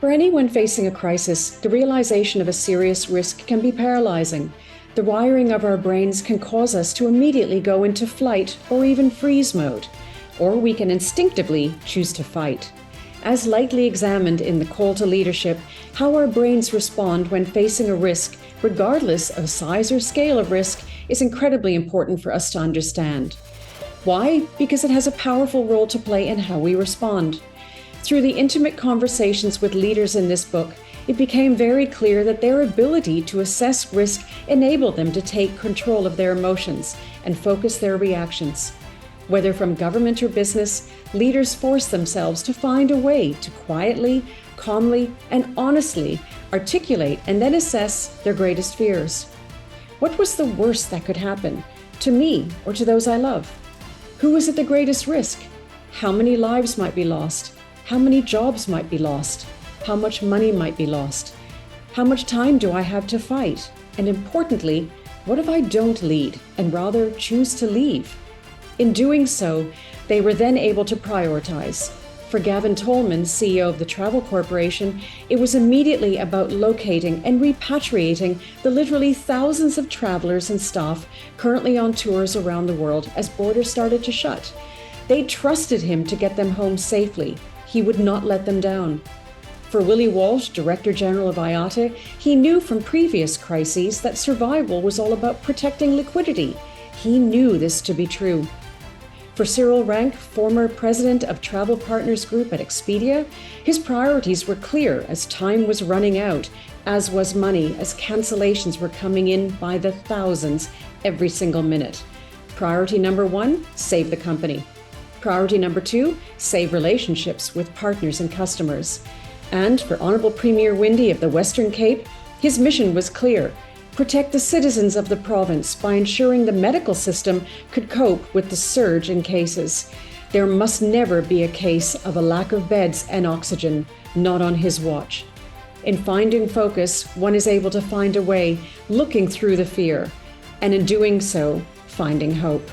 For anyone facing a crisis, the realization of a serious risk can be paralyzing. The wiring of our brains can cause us to immediately go into flight or even freeze mode, or we can instinctively choose to fight. As lightly examined in The Call to Leadership, how our brains respond when facing a risk, regardless of size or scale of risk, is incredibly important for us to understand. Why? Because it has a powerful role to play in how we respond. Through the intimate conversations with leaders in this book, it became very clear that their ability to assess risk enabled them to take control of their emotions and focus their reactions. Whether from government or business, leaders force themselves to find a way to quietly, calmly, and honestly articulate and then assess their greatest fears. What was the worst that could happen to me or to those I love? Who was at the greatest risk? How many lives might be lost? How many jobs might be lost? How much money might be lost? How much time do I have to fight? And importantly, what if I don't lead and rather choose to leave? In doing so, they were then able to prioritize. For Gavin Tollman, CEO of the Travel Corporation, it was immediately about locating and repatriating the literally thousands of travelers and staff currently on tours around the world as borders started to shut. They trusted him to get them home safely. He would not let them down. For Willie Walsh, Director General of IATA, he knew from previous crises that survival was all about protecting liquidity. He knew this to be true. For Cyril Ranque, former president of Travel Partners Group at Expedia, his priorities were clear as time was running out, as was money, as cancellations were coming in by the thousands every single minute. Priority number 1, save the company. Priority number 2, save relationships with partners and customers. And for Hon Premier Winde of the Western Cape, his mission was clear: protect the citizens of the province by ensuring the medical system could cope with the surge in cases. There must never be a case of a lack of beds and oxygen, not on his watch. In finding focus, one is able to find a way, looking through the fear, and in doing so, finding hope.